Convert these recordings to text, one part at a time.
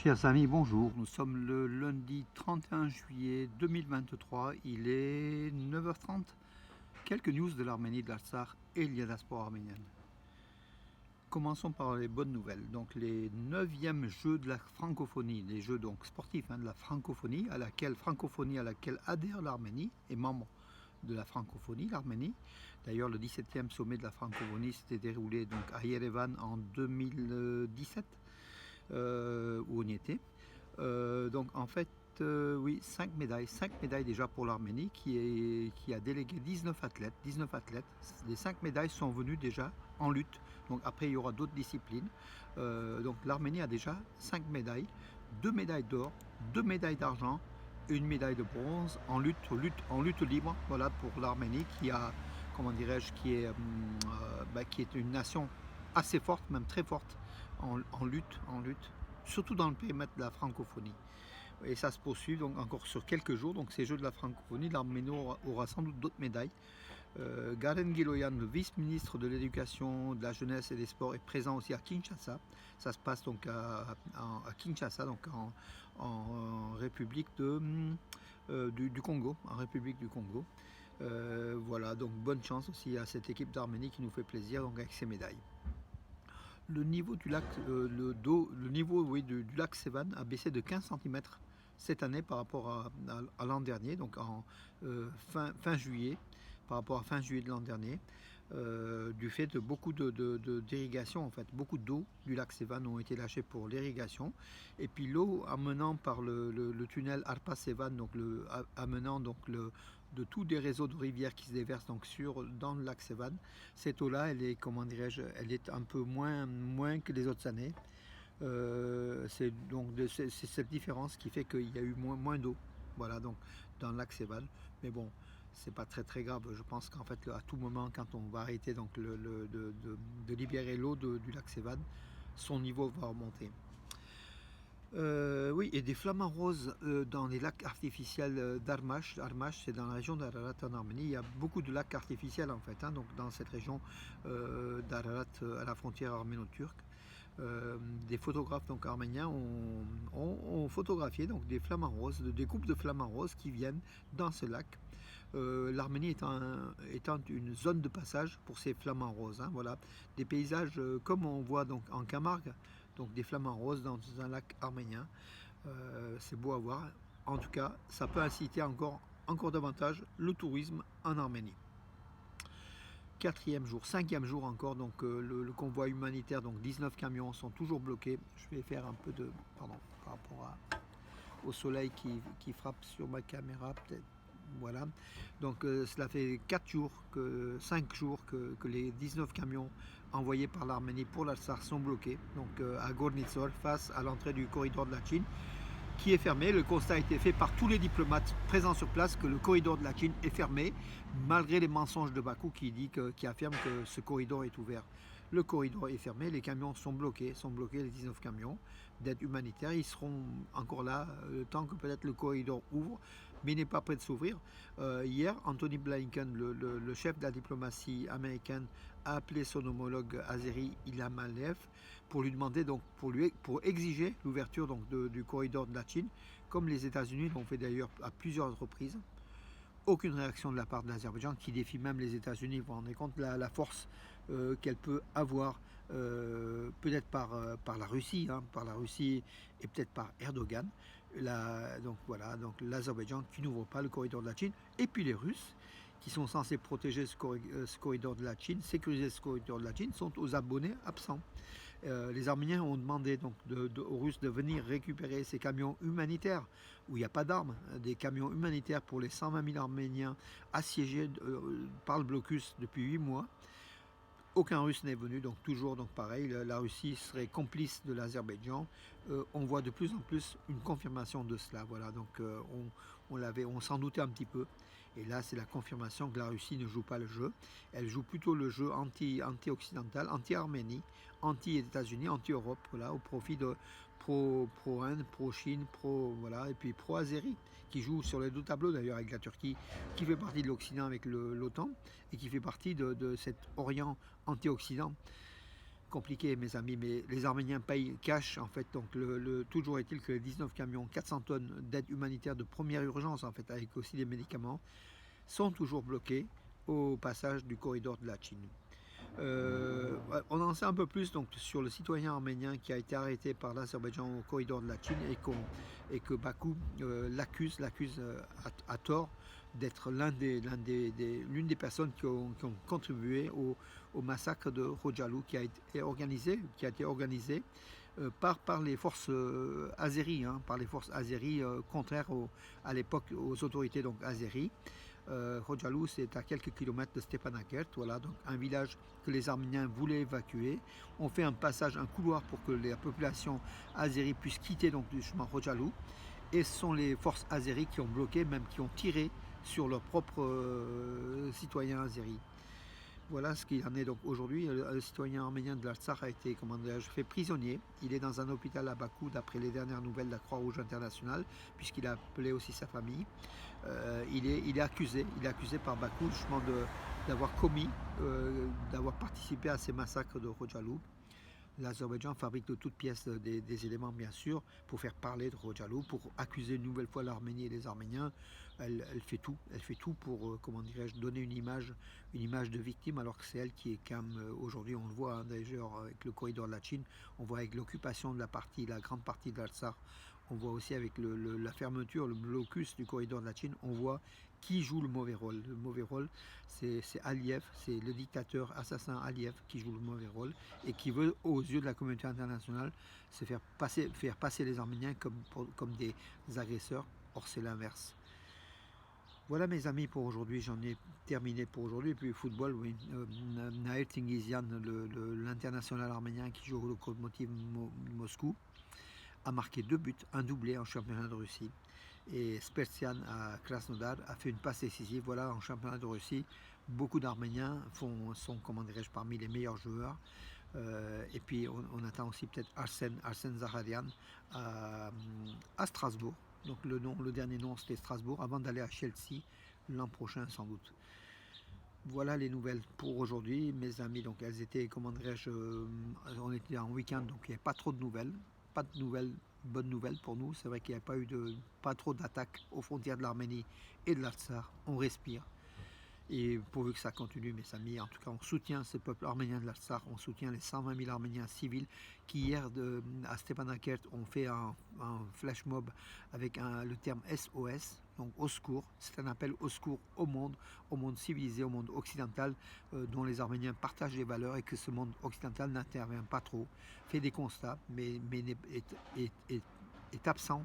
Chers amis, bonjour. Nous sommes le lundi 31 juillet 2023. Il est 9h30. Quelques news de l'Arménie, de l'Artsakh et de la diaspora arménienne. Commençons par les bonnes nouvelles. Donc les 9e Jeux de la francophonie, les Jeux donc sportifs de la francophonie à laquelle adhère l'Arménie et membre de la francophonie, l'Arménie. D'ailleurs, le 17e sommet de la francophonie s'était déroulé donc à Yerevan en 2017. Où on y était. Donc en fait, oui, 5 médailles déjà pour l'Arménie qui a délégué 19 athlètes. Les 5 médailles sont venues déjà en lutte. Donc après, il y aura d'autres disciplines. Donc l'Arménie a déjà 5 médailles, 2 médailles d'or, 2 médailles d'argent, une médaille de bronze en lutte libre. Voilà pour l'Arménie qui a, comment dirais-je, qui est une nation assez forte, même très forte en lutte, surtout dans le périmètre de la francophonie. Et ça se poursuit donc encore sur quelques jours. Donc ces Jeux de la francophonie, l'Arménie aura sans doute d'autres médailles. Garen Giloyan, le vice-ministre de l'Éducation, de la Jeunesse et des Sports, est présent aussi à Kinshasa. Ça se passe donc à Kinshasa, donc en République du Congo, en République du Congo. Voilà, donc bonne chance aussi à cette équipe d'Arménie qui nous fait plaisir donc avec ses médailles. Le niveau du lac, du lac Sevan a baissé de 15 cm cette année par rapport à l'an dernier, donc en fin juillet, par rapport à fin juillet de l'an dernier, du fait de beaucoup d'irrigation, en fait, beaucoup d'eau du lac Sevan ont été lâchées pour l'irrigation, et puis l'eau amenant par le tunnel Arpa Sevan, donc amenant donc de tous des réseaux de rivières qui se déversent donc dans le lac Sevan. Cette eau-là, elle est, comment dirais-je, elle est un peu moins que les autres années. C'est cette différence qui fait qu'il y a eu moins d'eau, voilà, donc dans le lac Sevan. Mais bon, c'est pas très grave. Je pense qu'en fait, à tout moment, quand on va arrêter donc de libérer l'eau du lac Sevan, son niveau va remonter. Oui, et des flamants roses dans les lacs artificiels d'Armash. Armash, c'est dans la région d'Ararat en Arménie. Il y a beaucoup de lacs artificiels en fait, donc dans cette région d'Ararat à la frontière arméno-turque. Des photographes donc arméniens ont photographié donc des flamants roses, des couples de flamants roses qui viennent dans ce lac. L'Arménie étant une zone de passage pour ces flamants roses. Voilà, des paysages comme on voit donc en Camargue, donc des flamants roses dans un lac arménien. C'est beau à voir. En tout cas, ça peut inciter encore davantage le tourisme en Arménie. 5e jour encore, donc le convoi humanitaire, donc 19 camions sont toujours bloqués. Je vais faire un peu de, pardon, par rapport au soleil qui frappe sur ma caméra, peut-être. Voilà, donc cela fait 5 jours que les 19 camions envoyés par l'Arménie pour l'Artsakh sont bloqués, donc à Gornitsor, face à l'entrée du corridor de la Chine, qui est fermé. Le constat a été fait par tous les diplomates présents sur place que le corridor de la Chine est fermé, malgré les mensonges de Bakou qui affirme que ce corridor est ouvert. Le corridor est fermé, les camions sont bloqués les 19 camions d'aide humanitaire. Ils seront encore là le temps que peut-être le corridor ouvre, mais il n'est pas prêt de s'ouvrir. Hier, Anthony Blinken, le chef de la diplomatie américaine, a appelé son homologue azéri Ilham Aliyev pour lui demander donc pour exiger l'ouverture donc du corridor de la Chine, comme les États-Unis l'ont fait d'ailleurs à plusieurs reprises. Aucune réaction de la part de l'Azerbaïdjan qui défie même les États-Unis. Vous vous rendez compte la force qu'elle peut avoir, peut-être par la Russie, et peut-être par Erdogan. Donc voilà, donc l'Azerbaïdjan qui n'ouvre pas le corridor de la Chine, et puis les Russes qui sont censés protéger ce corridor de la Chine, sécuriser ce corridor de la Chine, sont aux abonnés absents. Les Arméniens ont demandé donc aux Russes de venir récupérer ces camions humanitaires où il n'y a pas d'armes, des camions humanitaires pour les 120 000 Arméniens assiégés par le blocus depuis 8 mois. Aucun Russe n'est venu, donc toujours donc pareil, la Russie serait complice de l'Azerbaïdjan. On voit de plus en plus une confirmation de cela. Voilà, donc on s'en doutait un petit peu. Et là, c'est la confirmation que la Russie ne joue pas le jeu. Elle joue plutôt le jeu anti-occidental, anti-Arménie, anti-États-Unis, anti-Europe, voilà, au profit de pro-Inde, pro-Chine, voilà, et puis pro-Azérie, qui joue sur les deux tableaux d'ailleurs avec la Turquie, qui fait partie de l'Occident avec l'OTAN, et qui fait partie de cet Orient anti-Occident compliqué, mes amis, mais les Arméniens payent cash, en fait. Donc, toujours est-il que les 19 camions, 400 tonnes d'aide humanitaire de première urgence, en fait, avec aussi des médicaments, sont toujours bloqués au passage du corridor de Latchine. On en sait un peu plus donc, sur le citoyen arménien qui a été arrêté par l'Azerbaïdjan au corridor de Latchine et que Bakou l'accuse à tort d'être l'une des personnes qui ont contribué au massacre de Rojalou qui a été organisé par les forces azéries, par les forces azéries contraires à l'époque aux autorités donc azéries. Rojalou, c'est à quelques kilomètres de Stepanakert, voilà, donc un village que les Arméniens voulaient évacuer. On fait un passage, un couloir pour que la population azérie puisse quitter donc du chemin Rojalou. Et ce sont les forces azéries qui ont bloqué, même qui ont tiré sur leurs propres citoyens azéries. Voilà ce qu'il en est donc aujourd'hui. Le citoyen arménien de l'Artsakh a été fait prisonnier. Il est dans un hôpital à Bakou, d'après les dernières nouvelles de la Croix-Rouge internationale, puisqu'il a appelé aussi sa famille. Il est accusé par Bakou justement d'avoir d'avoir participé à ces massacres de Rojalou. L'Azerbaïdjan fabrique de toutes pièces des éléments, bien sûr, pour faire parler de Rojalou, pour accuser une nouvelle fois l'Arménie et les Arméniens. Elle fait tout pour, donner une image de victime, alors que c'est elle qui est calme aujourd'hui. On le voit d'ailleurs avec le corridor de Latchine, on voit avec l'occupation de la grande partie de l'Artsakh, on voit aussi avec la fermeture, le blocus du corridor de Latchine, on voit qui joue le mauvais rôle. Le mauvais rôle, c'est Aliyev, c'est le dictateur assassin Aliyev qui joue le mauvais rôle et qui veut, aux yeux de la communauté internationale, se faire passer les Arméniens comme des agresseurs. Or, c'est l'inverse. Voilà mes amis pour aujourd'hui, j'en ai terminé pour aujourd'hui. Et puis football, oui. Naël Tingizian, l'international arménien qui joue au Lokomotiv Moscou, a marqué 2 buts, un doublé en championnat de Russie. Et Spertian à Krasnodar a fait une passe décisive. Voilà, en championnat de Russie, beaucoup d'Arméniens sont parmi les meilleurs joueurs. Et puis on attend aussi peut-être Arsène Zaharian à Strasbourg. Donc le dernier nom c'était Strasbourg, avant d'aller à Chelsea l'an prochain sans doute. Voilà les nouvelles pour aujourd'hui, mes amis. Donc elles étaient, on était en week-end, donc il n'y avait pas trop de nouvelles. Pas de bonnes nouvelles pour nous. C'est vrai qu'il n'y a pas trop d'attaques aux frontières de l'Arménie et de l'Artsakh. On respire. Et pourvu que ça continue, mes amis, en tout cas, on soutient ce peuple arménien de l'Artsakh, on soutient les 120 000 Arméniens civils qui, hier, à Stepanakert, ont fait un flash mob avec le terme SOS, donc au secours. C'est un appel au secours au monde civilisé, au monde occidental, dont les Arméniens partagent les valeurs et que ce monde occidental n'intervient pas trop, fait des constats, mais est absent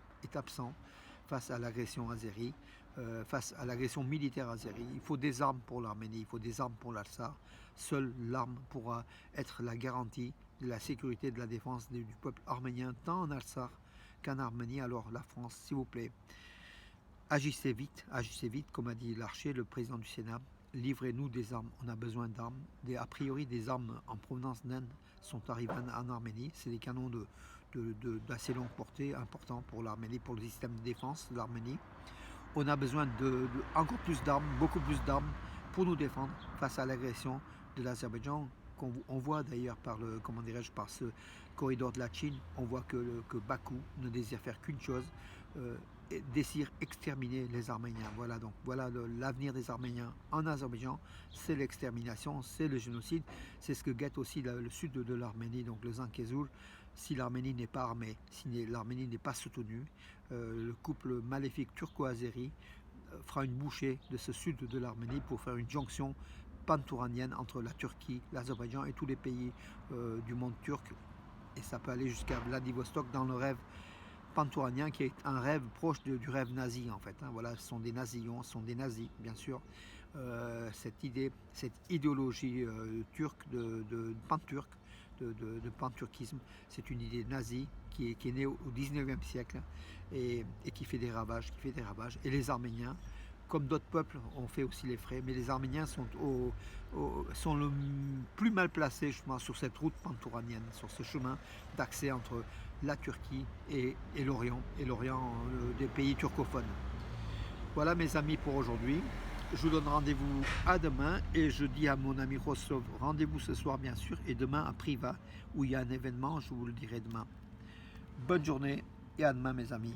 face à l'agression azérie. Face à l'agression militaire azérie. Il faut des armes pour l'Arménie, il faut des armes pour l'Artsakh. Seule l'arme pourra être la garantie de la sécurité et de la défense du peuple arménien, tant en Artsakh qu'en Arménie. Alors la France, s'il vous plaît, agissez vite, comme a dit Larcher, le président du Sénat. Livrez-nous des armes, on a besoin d'armes. A priori, des armes en provenance d'Inde sont arrivées en Arménie. C'est des canons d'assez longue portée, importants pour l'Arménie, pour le système de défense de l'Arménie. On a besoin encore plus d'armes, beaucoup plus d'armes pour nous défendre face à l'agression de l'Azerbaïdjan. On voit d'ailleurs par ce corridor de Latchine, on voit que Bakou ne désire faire qu'une chose, désire exterminer les Arméniens. Voilà l'avenir des Arméniens en Azerbaïdjan, c'est l'extermination, c'est le génocide. C'est ce que guette aussi le sud de l'Arménie, donc le Zangezur. Si l'Arménie n'est pas armée, si l'Arménie n'est pas soutenue, le couple maléfique turco-azéri fera une bouchée de ce sud de l'Arménie pour faire une jonction pantouranienne entre la Turquie, l'Azerbaïdjan et tous les pays du monde turc. Et ça peut aller jusqu'à Vladivostok dans le rêve pantouranien qui est un rêve proche du rêve nazi en fait. Voilà, ce sont des nazis bien sûr. Cette idéologie turque de pan-turc, de pan-turquisme, c'est une idée nazie qui est née au 19e siècle et qui fait des ravages. Et les Arméniens, comme d'autres peuples, ont fait aussi les frais, mais les Arméniens sont le plus mal placés justement sur cette route pantouranienne, sur ce chemin d'accès entre la Turquie et l'Orient des pays turcophones. Voilà mes amis pour aujourd'hui. je vous donne rendez-vous à demain et je dis à mon ami Rostov, rendez-vous ce soir bien sûr et demain à Privas où il y a un événement, je vous le dirai demain. Bonne journée et à demain mes amis.